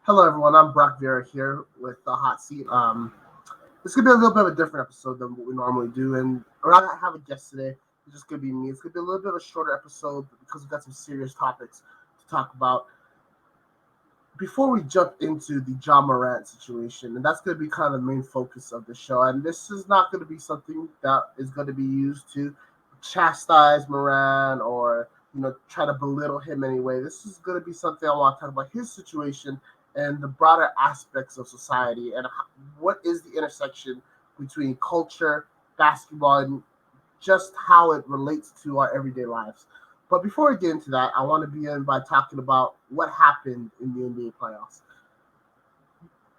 Hello, everyone. I'm Brock Vera here with the hot seat. This is gonna be a little bit of a different episode than what we normally do, and we're not gonna have a guest today. It's just gonna be me. It's gonna be a little bit of a shorter episode because we've got some serious topics to talk about. Before we jump into the John Morant situation, and that's gonna be kind of the main focus of the show, and this is not gonna be something that is gonna be used to chastise Morant or try to belittle him anyway. This is gonna be something I want to talk about his situation and the broader aspects of society and what is the intersection between culture, basketball, and just how it relates to our everyday lives. But before we get into that, I want to begin by talking about what happened in the NBA playoffs.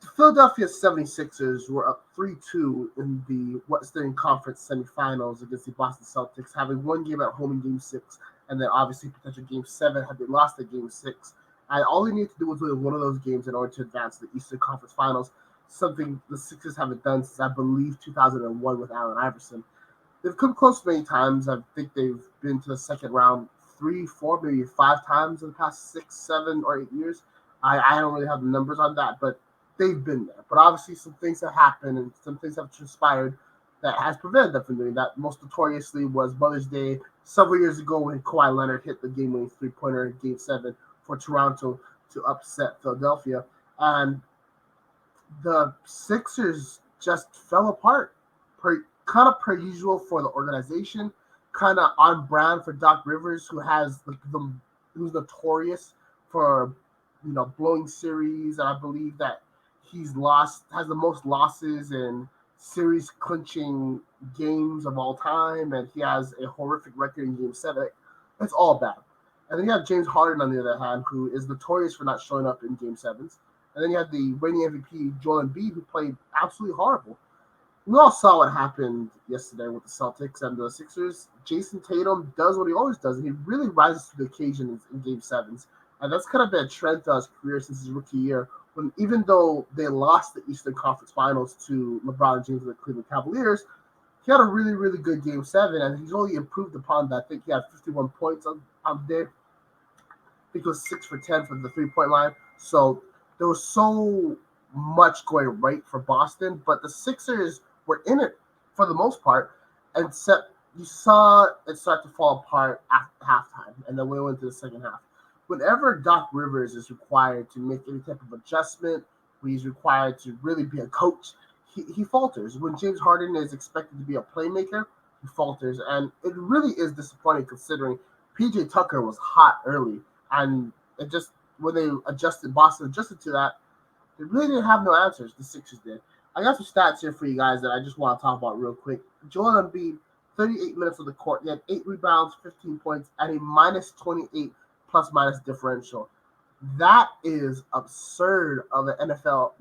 The Philadelphia 76ers were up 3-2 in the Western Conference semifinals against the Boston Celtics, having one game at home in game six, and then obviously potential game seven had they lost at game six. And all they needed to do was win one of those games in order to advance to the Eastern Conference Finals, something the Sixers haven't done since, I believe, 2001 with Allen Iverson. They've come close many times. I think they've been to the second round three, four, maybe five times in the past 6, 7, or 8 years. I don't really have the numbers on that, but they've been there. But obviously, some things have happened and some things have transpired that has prevented them from doing that. Most notoriously was Mother's Day several years ago when Kawhi Leonard hit the game-winning three-pointer in Game 7 for Toronto to upset Philadelphia. And the Sixers just fell apart, kind of per usual for the organization, kind of on brand for Doc Rivers, who has who's notorious for blowing series, and I believe that has the most losses in series clinching games of all time, and he has a horrific record in Game 7. It's all bad. And then you have James Harden on the other hand, who is notorious for not showing up in Game 7s. And then you have the reigning MVP, Joel Embiid, who played absolutely horrible. We all saw what happened yesterday with the Celtics and the Sixers. Jason Tatum does what he always does, and he really rises to the occasion in Game 7s. And that's kind of been a trend throughout his career since his rookie year, when even though they lost the Eastern Conference Finals to LeBron James and the Cleveland Cavaliers, he had a really, really good Game 7, and he's only improved upon that. I think he had 51 points on the day. I think it was 6 for 10 from the three-point line. So there was so much going right for Boston, but the Sixers were in it for the most part, except you saw it start to fall apart at halftime, and then we went into the second half. Whenever Doc Rivers is required to make any type of adjustment, when he's required to really be a coach, he falters. When James Harden is expected to be a playmaker, he falters, and it really is disappointing considering PJ Tucker was hot early, and it just when Boston adjusted to that, they really didn't have no answers. The Sixers did. I got some stats here for you guys that I just want to talk about real quick. Joel Embiid, 38 minutes on the court. He had 8 rebounds, 15 points, and a minus 28 plus minus differential. That is absurd of an NBA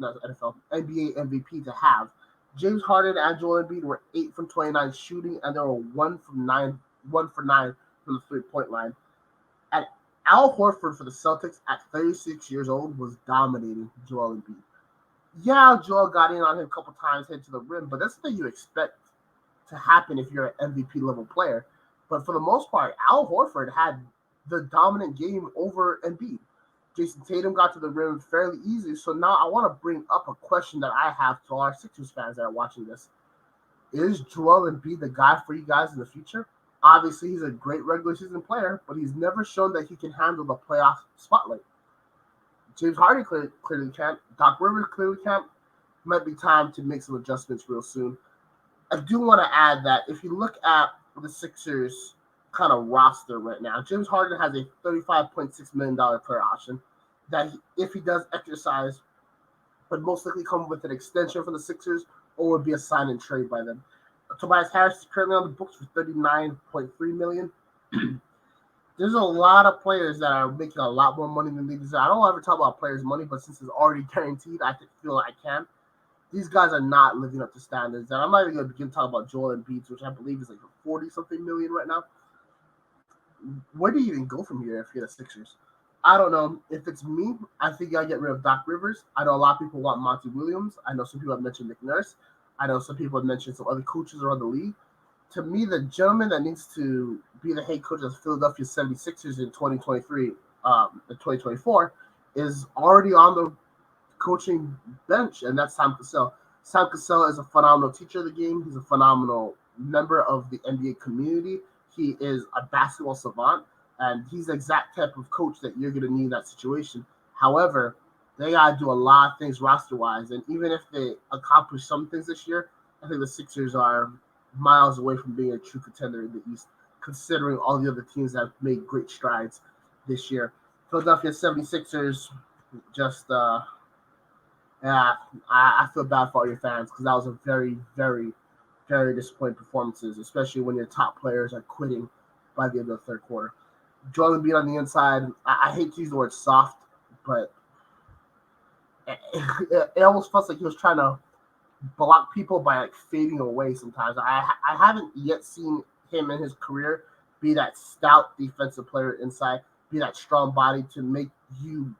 MVP to have. James Harden and Joel Embiid were 8 from 29 shooting, and they were 1 for 9 from the three-point line. And Al Horford for the Celtics at 36 years old was dominating Joel Embiid. Yeah, Joel got in on him a couple times, hit to the rim, but that's the thing you expect to happen if you're an MVP level player. But for the most part, Al Horford had the dominant game over Embiid. Jason Tatum got to the rim fairly easy. So now I want to bring up a question that I have to our Sixers fans that are watching this. Is Joel Embiid the guy for you guys in the future? Obviously, he's a great regular season player, but he's never shown that he can handle the playoff spotlight. James Harden clearly can't. Doc Rivers clearly can't. Might be time to make some adjustments real soon. I do want to add that if you look at the Sixers kind of roster right now, James Harden has a $35.6 million player option that if he does exercise, would most likely come with an extension for the Sixers or would be a sign and trade by them. Tobias Harris is currently on the books for $39.3 million. There's a lot of players that are making a lot more money than they deserve. I don't ever talk about players' money, but since it's already guaranteed, I feel like I can. These guys are not living up to standards. And I'm not even going to begin talking about Joel Embiid, which I believe is like 40-something million right now. Where do you even go from here if you're the Sixers? I don't know. If it's me, I think I'll get rid of Doc Rivers. I know a lot of people want Monty Williams. I know some people have mentioned Nick Nurse. I know some people have mentioned some other coaches around the league. To me, the gentleman that needs to be the head coach of the Philadelphia 76ers in 2023, in 2024, is already on coaching bench, and that's Sam Cassell. Sam Cassell is a phenomenal teacher of the game. He's a phenomenal member of the NBA community. He is a basketball savant, and he's the exact type of coach that you're going to need in that situation. However, they got to do a lot of things roster wise, and even if they accomplish some things this year, I think the Sixers are miles away from being a true contender in the East, considering all the other teams that have made great strides this year. Philadelphia 76ers just yeah, I feel bad for all your fans because that was a very, very, very disappointing performances, especially when your top players are quitting by the end of the third quarter. Joel Embiid on the inside, I hate to use the word soft, but it almost felt like he was trying to block people by like fading away sometimes. I haven't yet seen him in his career be that stout defensive player inside, be that strong body to make you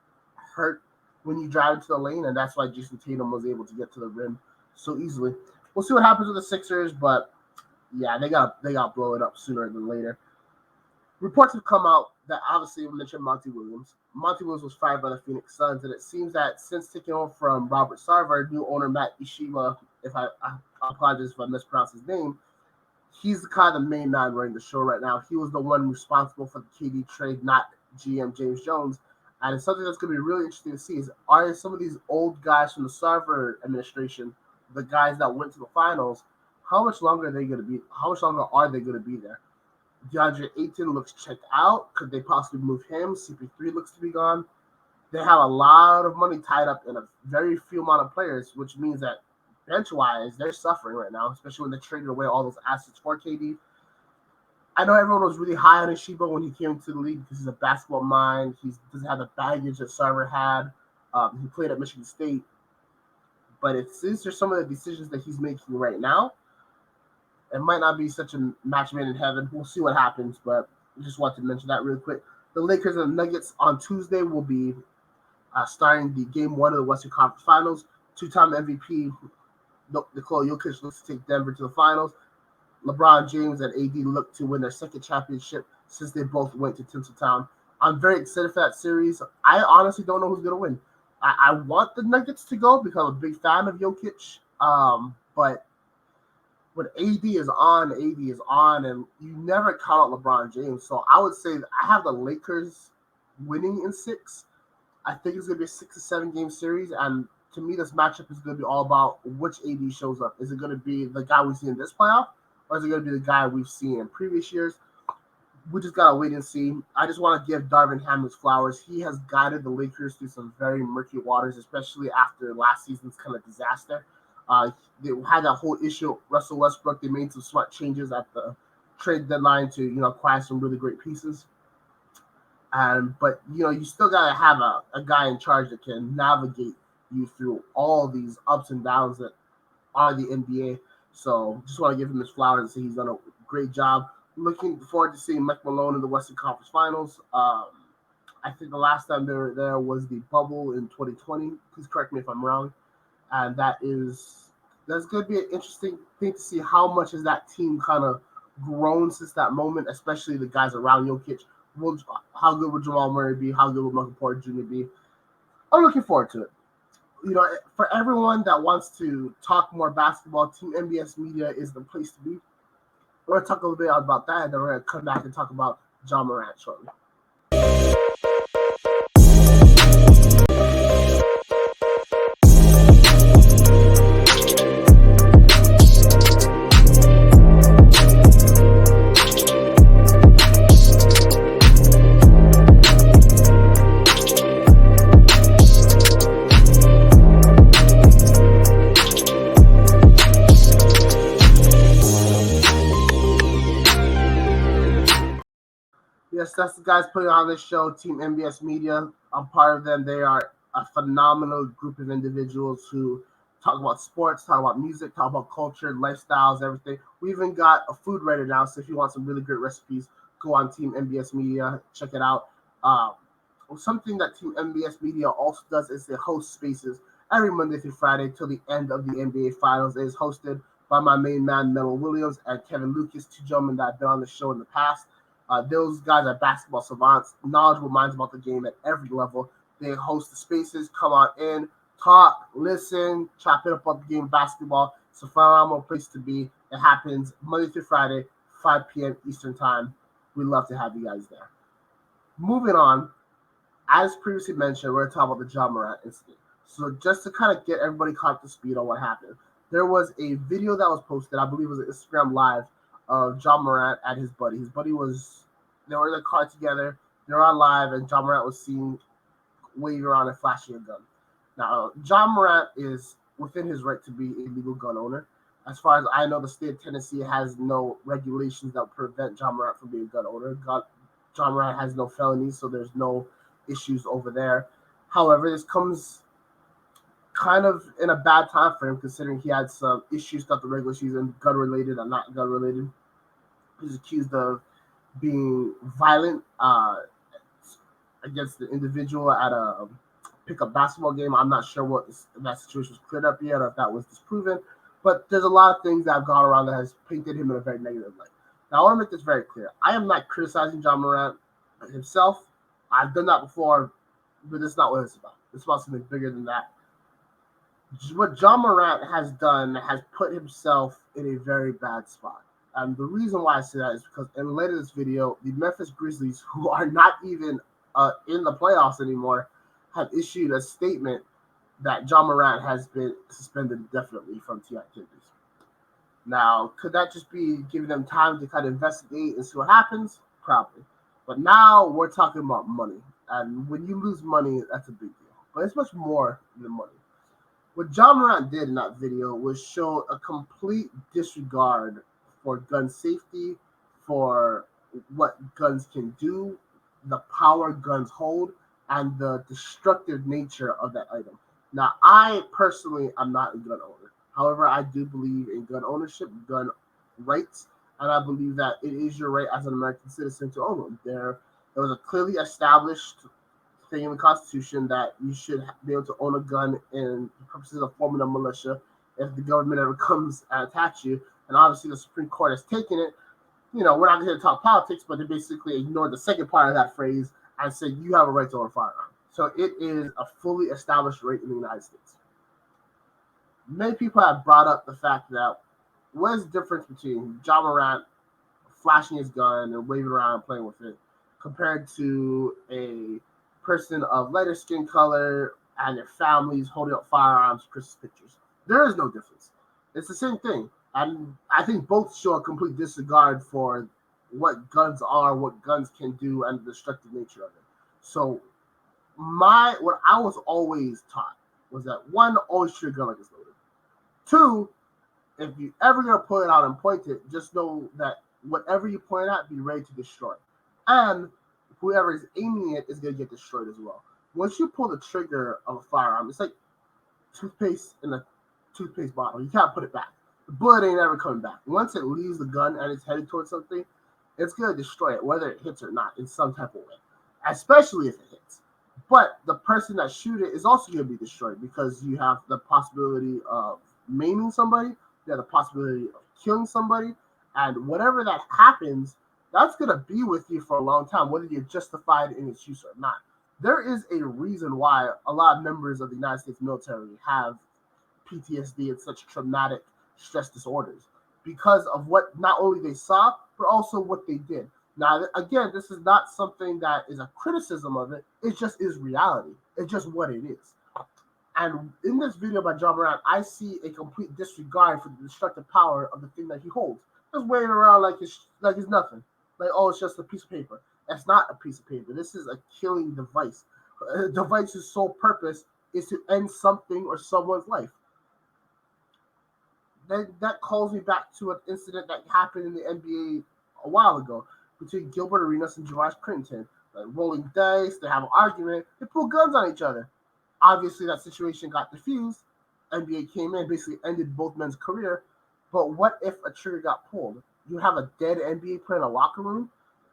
hurt when you drive into the lane, and that's why Jason Tatum was able to get to the rim so easily. We'll see what happens with the Sixers, but yeah, they got blow it up sooner than later. Reports have come out that obviously we mentioned Monty Williams. Monty Williams was fired by the Phoenix Suns, and it seems that since taking over from Robert Sarver, new owner Matt Ishima, if I apologize if I mispronounce his name, he's the kind of main man running the show right now. He was the one responsible for the KD trade, not GM James Jones. And it's something that's going to be really interesting to see is are some of these old guys from the Sarver administration, the guys that went to the finals, how much longer are they going to be? How much longer are they going to be there? DeAndre Ayton looks checked out. Could they possibly move him? CP3 looks to be gone. They have a lot of money tied up in a very few amount of players, which means that bench-wise, they're suffering right now, especially when they traded away all those assets for KD. I know everyone was really high on Ishiba when he came into the league because he's a basketball mind. He doesn't have the baggage that Sarver had. He played at Michigan State. But these are some of the decisions that he's making right now. It might not be such a match made in heaven. We'll see what happens, but I just want to mention that really quick. The Lakers and the Nuggets on Tuesday will be starting the game one of the Western Conference Finals. Two-time MVP Nikola Jokic looks to take Denver to the finals. LeBron James and AD look to win their second championship since they both went to Tinseltown. I'm very excited for that series. I honestly don't know who's going to win. I want the Nuggets to go because I'm a big fan of Jokic. But when AD is on, and you never count out LeBron James. So I would say that I have the Lakers winning in 6. I think it's going to be a 6 to 7 game series, and to me, this matchup is going to be all about which AD shows up. Is it going to be the guy we see in this playoff, or is it going to be the guy we've seen in previous years? We just got to wait and see. I just want to give Darvin Ham his flowers. He has guided the Lakers through some very murky waters, especially after last season's kind of disaster. They had that whole issue. Russell Westbrook, they made some smart changes at the trade deadline to, acquire some really great pieces. But you still gotta have a guy in charge that can navigate you through all these ups and downs that are the NBA. So just want to give him his flowers and say he's done a great job. Looking forward to seeing Mike Malone in the Western Conference Finals. I think the last time they were there was the bubble in 2020. Please correct me if I'm wrong. And that's going to be an interesting thing to see how much has that team kind of grown since that moment, especially the guys around Jokic. How good would Jamal Murray be? How good would Michael Porter Jr. be? I'm looking forward to it. For everyone that wants to talk more basketball, Team MBS Media is the place to be. We're going to talk a little bit about that, and then we're going to come back and talk about John Morant shortly. Yes, that's the guys putting on this show, Team MBS Media. I'm part of them. They are a phenomenal group of individuals who talk about sports, talk about music, talk about culture, lifestyles, everything. We even got a food writer now, so if you want some really great recipes, go on Team MBS Media, check it out. Something that Team MBS Media also does is they host spaces every Monday through Friday till the end of the NBA Finals. It is hosted by my main man, Melo Williams, and Kevin Lucas, two gentlemen that have been on the show in the past. Those guys are basketball savants, knowledgeable minds about the game at every level. They host the spaces, come on in, talk, listen, chop it up on the game of basketball. It's a phenomenal place to be. It happens Monday through Friday, 5 p.m. Eastern Time. We'd love to have you guys there. Moving on, as previously mentioned, we're going to talk about the John Morant incident. So just to kind of get everybody caught up to speed on what happened, there was a video that was posted, I believe it was an Instagram Live, of John Morant and his buddy. His buddy they were in the car together, they were on live, and John Morant was seen waving around and flashing a gun. Now, John Morant is within his right to be a legal gun owner. As far as I know, the state of Tennessee has no regulations that prevent John Morant from being a gun owner. John Morant has no felonies, so there's no issues over there. However, this comes kind of in a bad time for him, considering he had some issues throughout the regular season, gun related and not gun related. He's accused of being violent against the individual at a pickup basketball game. I'm not sure if that situation was cleared up yet or if that was disproven, but there's a lot of things that have gone around that has painted him in a very negative light. Now, I want to make this very clear. I am not criticizing John Morant himself. I've done that before, but it's not what it's about. It's about something bigger than that. What John Morant has done has put himself in a very bad spot. And the reason why I say that is because in light of this video, the Memphis Grizzlies, who are not even in the playoffs anymore, have issued a statement that John Morant has been suspended indefinitely from team activities. Now, could that just be giving them time to kind of investigate and see what happens? Probably. But now we're talking about money. And when you lose money, that's a big deal. But it's much more than money. What John Morant did in that video was show a complete disregard for gun safety, for what guns can do, the power guns hold, and the destructive nature of that item. Now, I personally am not a gun owner. However, I do believe in gun ownership, gun rights, and I believe that it is your right as an American citizen to own them. There was a clearly established thing in the Constitution that you should be able to own a gun in purposes of forming a militia if the government ever comes and attacks you. And obviously, the Supreme Court has taken it. We're not going to talk politics, but they basically ignored the second part of that phrase and said you have a right to own a firearm. So it is a fully established right in the United States. Many people have brought up the fact that what is the difference between John Morant flashing his gun and waving around and playing with it compared to a person of lighter skin color and their families holding up firearms, Christmas pictures? There is no difference. It's the same thing. And I think both show a complete disregard for what guns are, what guns can do, and the destructive nature of it. So what I was always taught was that one, always shoot a gun like it's loaded. Two, if you ever gonna pull it out and point it, just know that whatever you point at, be ready to destroy. And whoever is aiming it is gonna get destroyed as well. Once you pull the trigger of a firearm, it's like toothpaste in a toothpaste bottle. You can't put it back. The bullet ain't ever coming back. Once it leaves the gun and it's headed towards something, it's gonna destroy it, whether it hits or not, in some type of way. Especially if it hits. But the person that shoot it is also gonna be destroyed because you have the possibility of maiming somebody, you have the possibility of killing somebody, and whatever that happens, that's gonna be with you for a long time, whether you're justified in its use or not. There is a reason why a lot of members of the United States military have PTSD and such traumatic stress disorders because of what not only they saw, but also what they did. Now, again, this is not something that is a criticism of it. It just is reality. It's just what it is. And in this video by John Morant, I see a complete disregard for the destructive power of the thing that he holds. Just waving around like it's nothing. Like, oh, it's just a piece of paper. That's not a piece of paper. This is a killing device. A device's sole purpose is to end something or someone's life. That calls me back to an incident that happened in the NBA a while ago between Gilbert Arenas and George Clinton. Like rolling dice, they have an argument, they pull guns on each other. Obviously, that situation got diffused. NBA came in, basically ended both men's career. But what if a trigger got pulled? You have a dead NBA player in a locker room?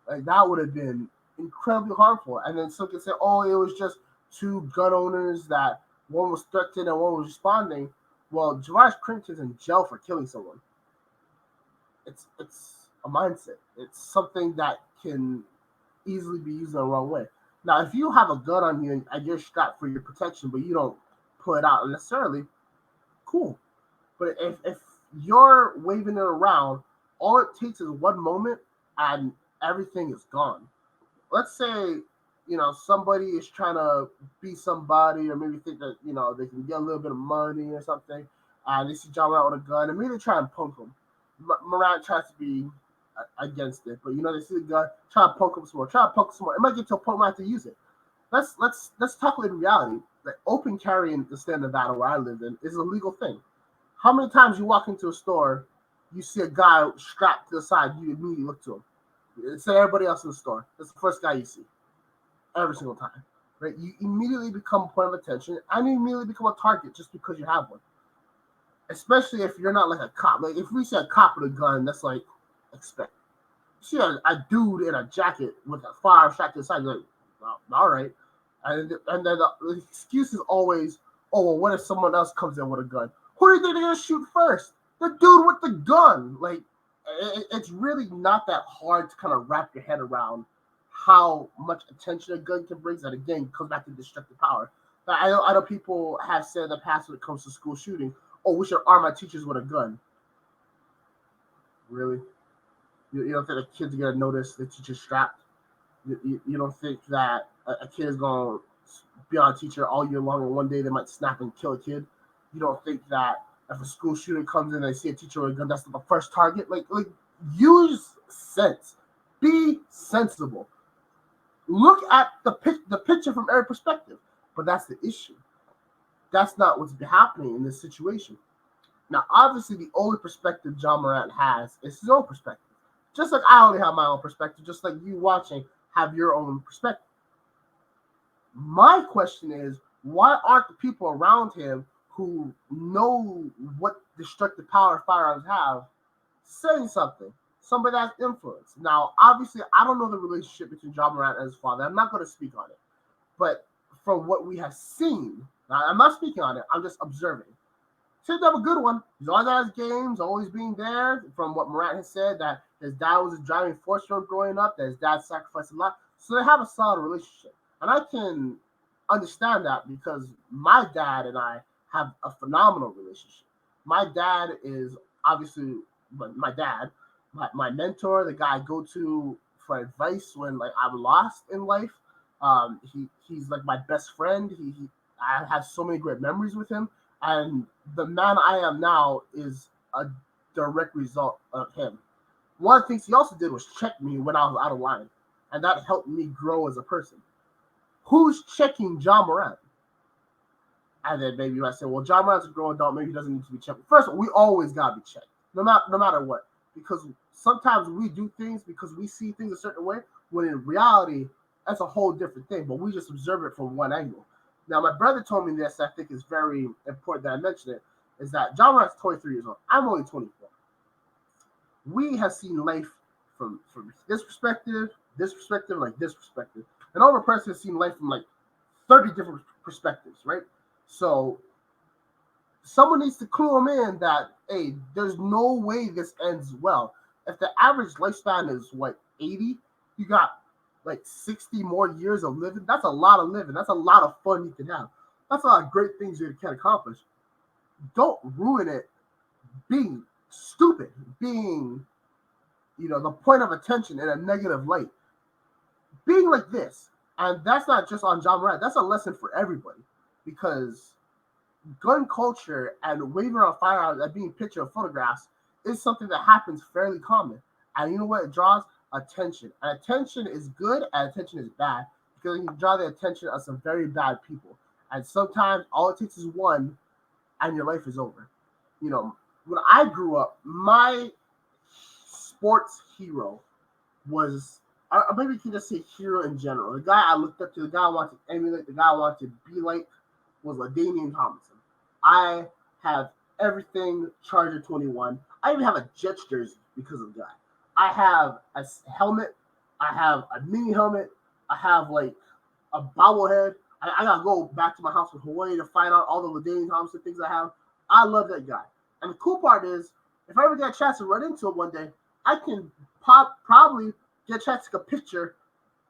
Like, that would have been incredibly harmful. And then some can say, oh, it was just two gun owners that one was threatened and one was responding. Well, George Clinton's in jail for killing someone. It's a mindset. It's something that can easily be used in the wrong way. Now, if you have a gun on you and you're strapped for your protection, but you don't pull it out unnecessarily, cool. But if you're waving it around, all it takes is one moment and everything is gone. Let's say, somebody is trying to be somebody, or maybe think that, they can get a little bit of money or something, and they see John Morant with a gun, and maybe they try and punk him. Morant tries to be against it, but they see the gun, try to punk him some more, try to punk him some more. It might get to a point where I have to use it. Let's talk in reality. Like, open carry in the state of Nevada where I lived in is a legal thing. How many times you walk into a store, you see a guy strapped to the side, you immediately look to him. It's everybody else in the store. That's the first guy you see every single time, right? You immediately become a point of attention, and you immediately become a target just because you have one. Especially if you're not like a cop. Like, if we see a cop with a gun, that's like expect. You see a dude in a jacket with a fire strapped to the side, you're like, well, all right. And then the excuse is always, oh, well, what if someone else comes in with a gun? Who do you think they're gonna shoot first? The dude with the gun. Like, it's really not that hard to kind of wrap your head around how much attention a gun can bring. And again, comes back to destructive power. But I know people have said in the past when it comes to school shooting, oh, we should arm our teachers with a gun. Really? You don't think the kids are gonna notice the teacher's strapped? You don't think that a kid is gonna be on a teacher all year long, and one day they might snap and kill a kid? You don't think that if a school shooter comes in and they see a teacher with a gun, that's the first target? Like, use sense. Be sensible. Look at the picture from every perspective. But that's the issue. That's not what's happening in this situation. Now, obviously, the only perspective John Morant has is his own perspective. Just like I only have my own perspective, just like you watching have your own perspective. My question is, why aren't the people around him who know what destructive power firearms have saying something? Somebody that's influence. Now, obviously, I don't know the relationship between John Morant and his father. I'm not going to speak on it. But from what we have seen, now, I'm not speaking on it. I'm just observing. Seems to have a good one. He's always at his games, always being there. From what Morant has said, that his dad was a driving force for him growing up, that his dad sacrificed a lot. So they have a solid relationship. And I can understand that because my dad and I have a phenomenal relationship. My dad is obviously my mentor, the guy I go to for advice when I'm lost in life. He's like my best friend. I have so many great memories with him. And the man I am now is a direct result of him. One of the things he also did was check me when I was out of line. And that helped me grow as a person. Who's checking John Morant? And then maybe you might say, well, John Morant's a grown adult. Maybe he doesn't need to be checked. First, we always got to be checked, no matter what. Because sometimes we do things because we see things a certain way, when in reality, that's a whole different thing. But we just observe it from one angle. Now, my brother told me this, I think is very important that I mention it, is that John Morant's 23 years old. I'm only 24. We have seen life from this perspective, like this perspective. And every person has seen life from like 30 different perspectives, right? So someone needs to clue them in that, hey, there's no way this ends well. If the average lifespan is 80, you got like 60 more years of living. That's a lot of living. That's a lot of fun you can have. That's a lot of great things you can accomplish. Don't ruin it being stupid, being, the point of attention in a negative light. Being like this. And that's not just on John Morant. That's a lesson for everybody. Because gun culture and waving around firearms and being pictured in photographs is something that happens fairly common. And you know what? It draws attention. And attention is good and attention is bad. Because you draw the attention of some very bad people. And sometimes all it takes is one and your life is over. When I grew up, my sports hero was, or maybe you can just say hero in general. The guy I looked up to, the guy I wanted to emulate, the guy I wanted to be like was LaDainian Tomlinson. I have everything Charger 21. I even have a Jets jersey because of the guy. I have a helmet. I have a mini helmet. I have like a bobblehead. I gotta go back to my house in Hawaii to find out all the LaDainian Tomlinson things I have. I love that guy. And the cool part is, if I ever get a chance to run into him one day, I can probably get a chance to take a picture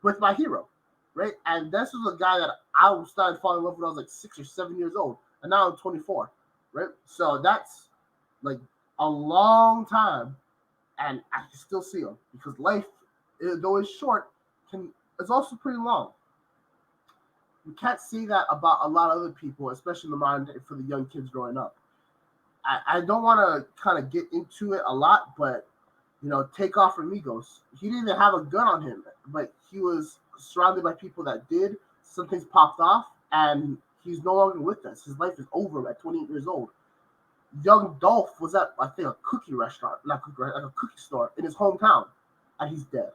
with my hero, right? And this was a guy that I was starting to fall in love with when I was like 6 or 7 years old. and now I'm 24, right? So that's like a long time, and I can still see him because life, though it's short, can it's also pretty long. You can't say that about a lot of other people, especially in the mind for the young kids growing up. I don't want to kind of get into it a lot, but take off from Migos. He didn't even have a gun on him, but he was surrounded by people that did. Some things popped off, and he's no longer with us. His life is over at 28 years old. Young Dolph was at, I think, a cookie restaurant, not cookie, like a cookie store in his hometown, and he's dead.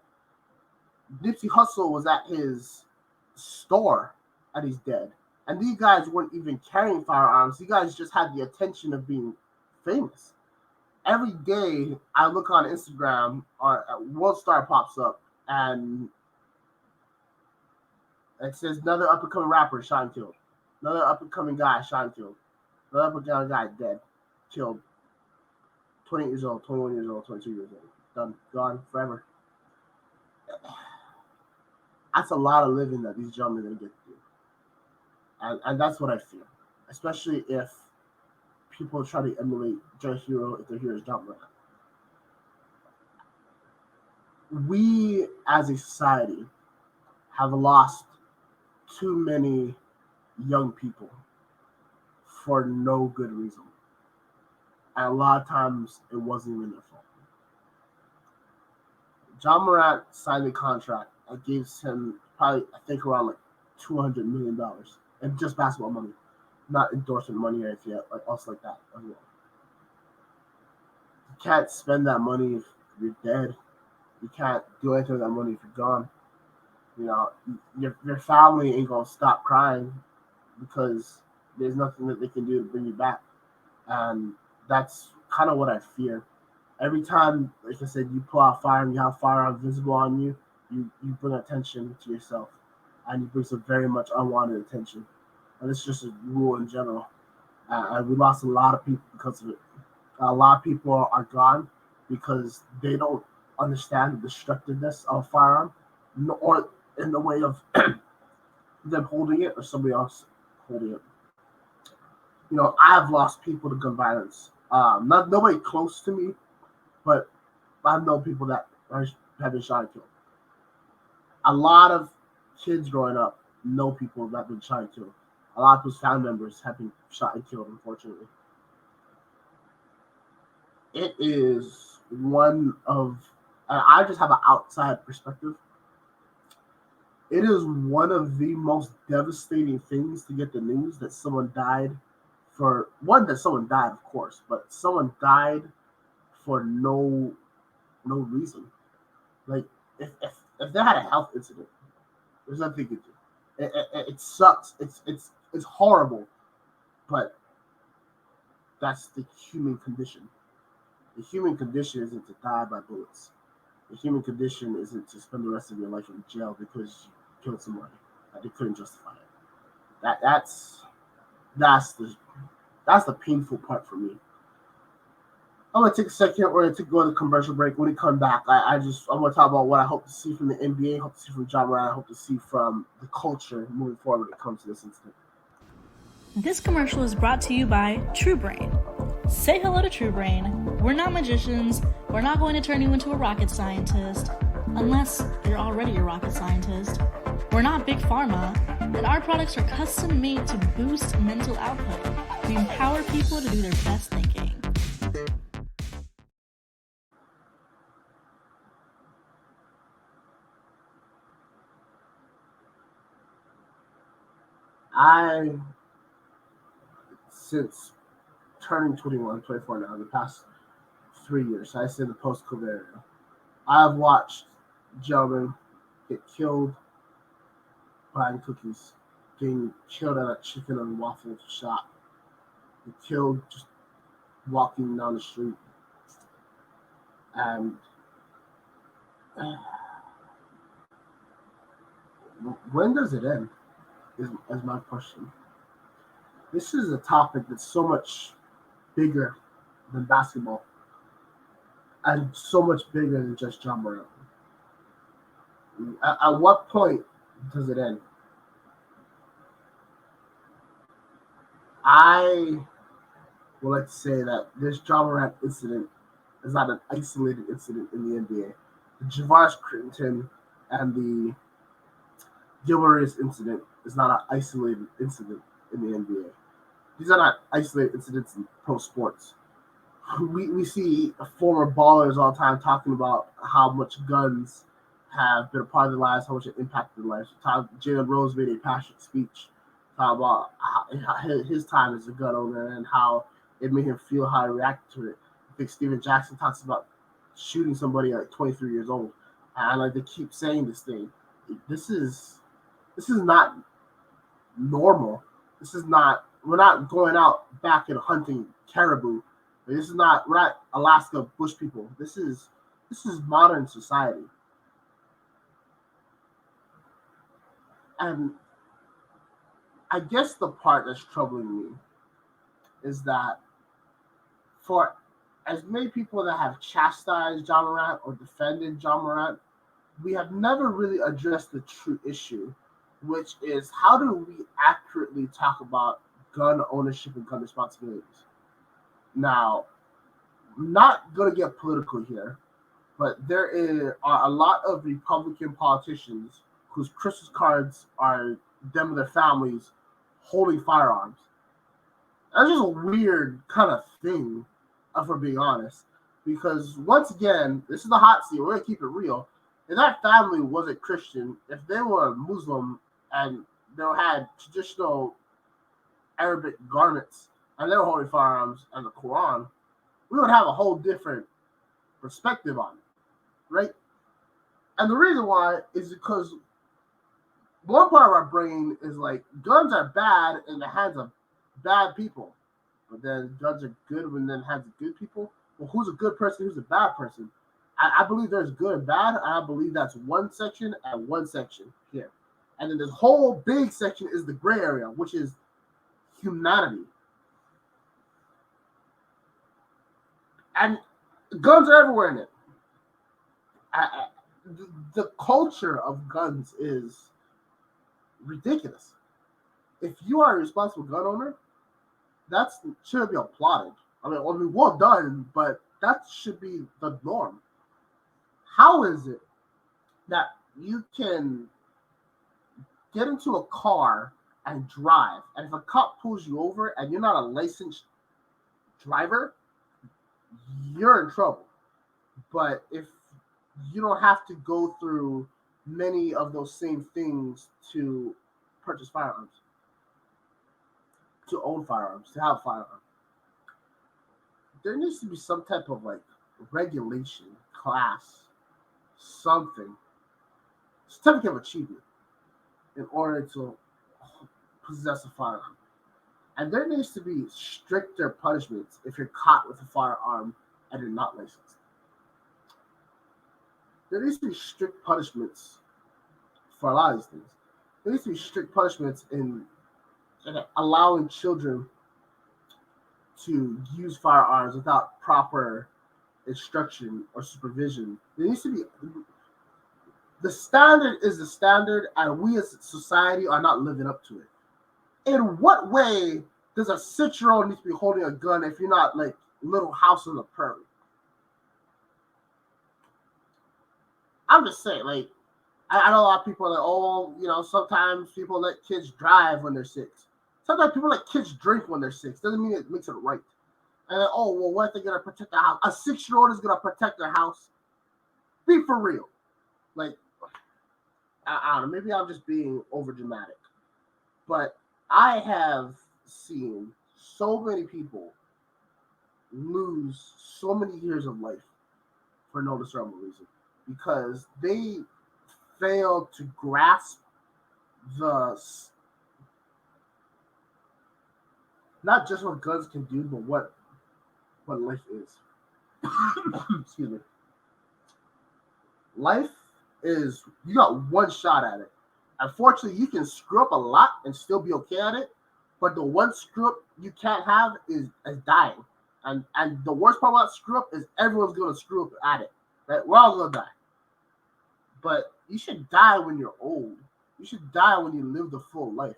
Nipsey Hussle was at his store, and he's dead. And these guys weren't even carrying firearms. These guys just had the attention of being famous. Every day I look on Instagram, or World Star pops up, and it says another up and coming rapper shot and killed, another up and coming guy shot and killed, another up and coming guy dead, killed, 20 years old, 21 years old, 22 years old, done, gone forever. That's a lot of living that these gentlemen are gonna get to do, and that's what I feel, especially if people try to emulate their hero if their hero is John Morant. We as a society have lost too many young people for no good reason. And a lot of times it wasn't even their fault. John Morant signed a contract that gives him probably, I think, around like $200 million, and just basketball money, not endorsement money or anything like else like that as well. You can't spend that money if you're dead. You can't do anything with that money if you're gone. Your family ain't gonna stop crying because there's nothing that they can do to bring you back, and that's kind of what I fear. Every time, like I said, you pull out fire and you have fire visible on you, you bring attention to yourself, and you bring some very much unwanted attention. And it's just a rule in general. And we lost a lot of people because of it. A lot of people are gone because they don't understand the destructiveness of a firearm, or in the way of them holding it or somebody else holding it. I've lost people to gun violence. Not nobody close to me, but I know people that have been shot and killed. A lot of kids growing up know people that have been shot and killed. A lot of people's family members have been shot and killed, unfortunately. It is one of, and I just have an outside perspective. It is one of the most devastating things to get the news that someone died for one, that someone died, of course, but someone died for no reason. Like if they had a health incident, there's nothing you can do. It sucks. It's horrible, but that's the human condition. The human condition isn't to die by bullets. The human condition isn't to spend the rest of your life in jail because you killed somebody that they couldn't justify it. That's the painful part for me. I'm gonna take a second. We're gonna go to the commercial break. When we come back, I'm gonna talk about what I hope to see from the NBA, hope to see from John Morant, I hope to see from the culture moving forward when it comes to this incident. This commercial is brought to you by TrueBrain. Say hello to TrueBrain. We're not magicians. We're not going to turn you into a rocket scientist, unless you're already a rocket scientist. We're not big pharma, and our products are custom made to boost mental output. We empower people to do their best thinking. Since turning 21, 24 now, the past 3 years, I say the post-COVID era, I've watched gentlemen get killed buying cookies, getting killed at a chicken and waffle shop, get killed just walking down the street. And when does it end? Is my question. This is a topic that's so much bigger than basketball and so much bigger than just John Morant. At what point does it end? I would like to say that this John Morant incident is not an isolated incident in the NBA. The Javaris Crittenton and the Gilbert incident is not an isolated incident in the NBA. These are not isolated incidents in pro sports. We see former ballers all the time talking about how much guns have been a part of their lives, how much it impacted their lives. Jalen Rose made a passionate speech talking about his time as a gun owner and how it made him feel how he reacted to it. I think Steven Jackson talks about shooting somebody at 23 years old, and like they keep saying this thing. This is not normal. This is not. We're not going out back and hunting caribou. This is not. We're not Alaska bush people. This is modern society. And I guess the part that's troubling me is that for as many people that have chastised John Morant or defended John Morant, we have never really addressed the true issue, which is how do we accurately talk about gun ownership and gun responsibilities? Now, I'm not going to get political here, but are a lot of Republican politicians whose Christmas cards are them and their families holding firearms. That's just a weird kind of thing, if we're being honest. Because once again, this is the hot seat. We're going to keep it real. If that family wasn't Christian, if they were Muslim and they had traditional Arabic garments and they were holding firearms and the Quran, we would have a whole different perspective on it, right? And the reason why is because one part of our brain is like guns are bad in the hands of bad people, but then guns are good when in the hands of good people. Well, who's a good person? Who's a bad person? I believe there's good and bad. I believe that's one section and one section here. And then this whole big section is the gray area, which is humanity. And guns are everywhere in it. The culture of guns is ridiculous. If you are a responsible gun owner, that should be applauded. I mean, well done, but that should be the norm. How is it that you can get into a car and drive, and if a cop pulls you over and you're not a licensed driver, you're in trouble? But if you don't have to go through many of those same things to purchase firearms, to own firearms, to have firearms, there needs to be some type of like regulation, class, something, certificate of achievement in order to possess a firearm. And there needs to be stricter punishments if you're caught with a firearm and you're not licensed. There needs to be strict punishments for a lot of these things. There needs to be strict punishments in allowing children to use firearms without proper instruction or supervision. There needs to be the standard is the standard, and we as a society are not living up to it. In what way does a 6-year-old need to be holding a gun if you're not like Little House on the Prairie? I'm just saying, like, I know a lot of people are like, oh, sometimes people let kids drive when they're 6. Sometimes people let kids drink when they're 6. Doesn't mean it makes it right. And then, what if they're going to protect their house? A 6-year-old is going to protect their house? Be for real. Like, I don't know. Maybe I'm just being over dramatic. But I have seen so many people lose so many years of life for no discernible reason because they fail to grasp not just what guns can do, but what life is. Excuse me. Life is, you got one shot at it. Unfortunately, you can screw up a lot and still be okay at it, but the one screw up you can't have is dying. And the worst part about screw up is everyone's going to screw up at it. Right? We're all going to die. But you should die when you're old. You should die when you live the full life.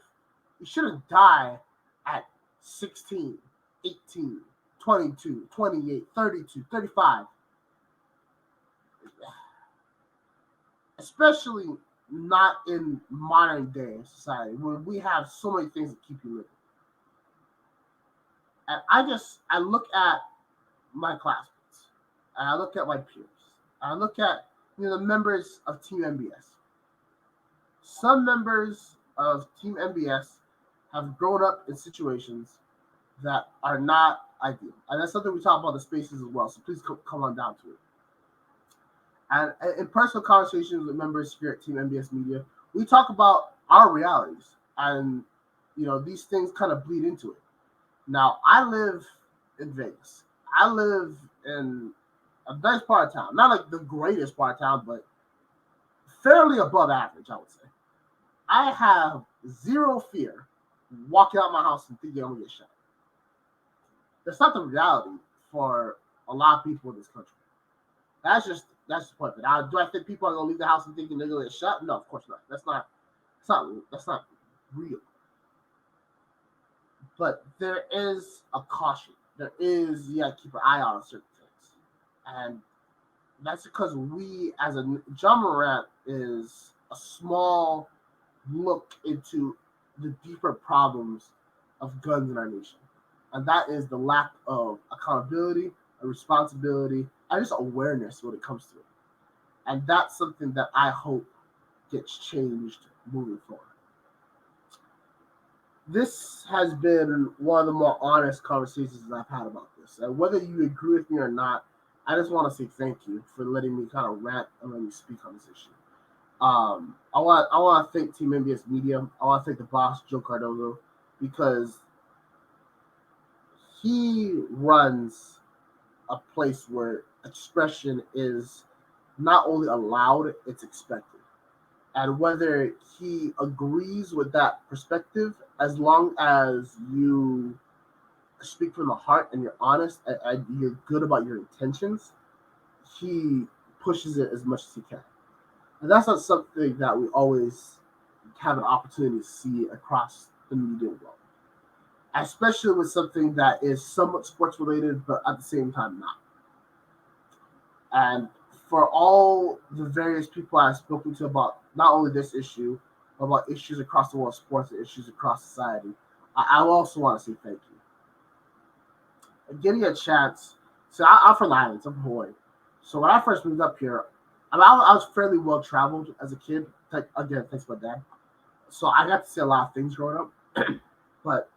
You shouldn't die at 16, 18, 22, 28, 32, 35. Especially not in modern day society where we have so many things that keep you living. And I look at my classmates, and I look at my peers, and I look at the members of Team MBS. Some members of Team MBS have grown up in situations that are not ideal, and that's something we talk about in the spaces as well. So please come on down to it. And in personal conversations with members here at Team MBS Media, we talk about our realities, and these things kind of bleed into it. Now, I live in Vegas. I live in a nice part of town, not like the greatest part of town, but fairly above average, I would say. I have zero fear walking out my house and thinking I'm gonna get shot. That's not the reality for a lot of people in this country. That's the point. Now, do I think people are gonna leave the house and thinking they're gonna get shot? No, of course not. That's not real. But there is a caution. There is keep an eye on certain things, and that's because we, as a John Morant, is a small look into the deeper problems of guns in our nation, and that is the lack of accountability, responsibility, and just awareness when it comes to it. And that's something that I hope gets changed moving forward. This has been one of the more honest conversations I've had about this. And whether you agree with me or not, I just want to say thank you for letting me kind of rant and let me speak on this issue. I want to thank Team MBS Media. I want to thank the boss, Joe Cardozo, because he runs a place where expression is not only allowed, it's expected. And whether he agrees with that perspective, as long as you speak from the heart and you're honest and you're good about your intentions, he pushes it as much as he can. And that's not something that we always have an opportunity to see across the media world, especially with something that is somewhat sports related, but at the same time not. And for all the various people I've spoken to about not only this issue, but about issues across the world, sports and issues across society, I also want to say thank you. And getting a chance, so I'm from the islands, I'm from Hawaii. So when I first moved up here, I was fairly well traveled as a kid. Again, thanks to my dad. So I got to see a lot of things growing up, but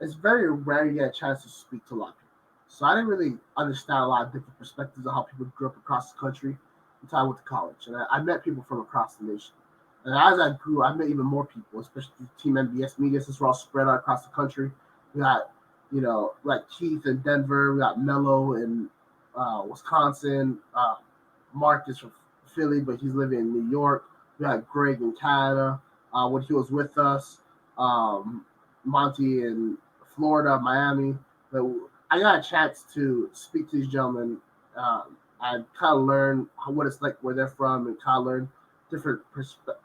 it's very rare you get a chance to speak to a lot of people. So I didn't really understand a lot of different perspectives of how people grew up across the country until I went to college. And I met people from across the nation. And as I grew, I met even more people, especially through Team MBS Media, since we're all spread out across the country. We got, like Keith in Denver. We got Mello in Wisconsin. Marcus from Philly, but he's living in New York. We got Greg in Canada when he was with us. Monty in Florida, Miami. But I got a chance to speak to these gentlemen and kind of learn what it's like where they're from and kind of learn different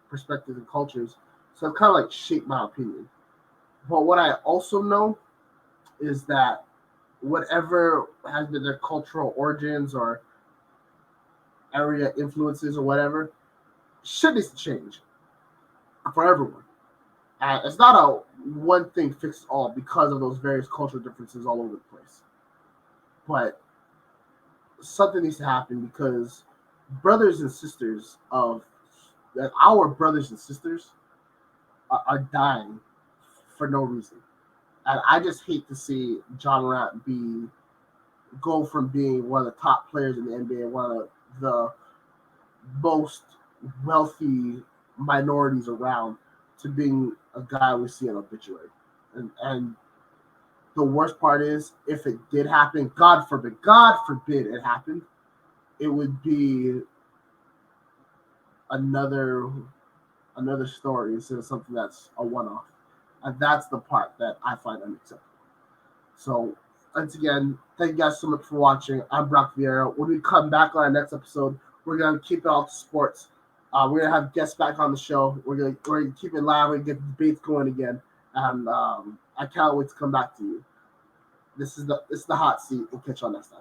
perspectives and cultures. So it kind of like shaped my opinion. But what I also know is that whatever has been their cultural origins or area influences or whatever, shit needs to change for everyone. And it's not a one thing fits all because of those various cultural differences all over the place. But something needs to happen because brothers and sisters of that our brothers and sisters are dying for no reason. And I just hate to see John Morant go from being one of the top players in the NBA, one of the most wealthy minorities around, to being a guy we see in obituary. And the worst part is, if it did happen, God forbid it happened, it would be another story instead of something that's a one-off. And that's the part that I find unacceptable. So, once again, thank you guys so much for watching. I'm Brock Vieira. When we come back on our next episode, we're going to keep it all to sports. We're going to have guests back on the show. We're going to keep it live and get the debates going again. And I can't wait to come back to you. This is the hot seat, and catch y'all next time.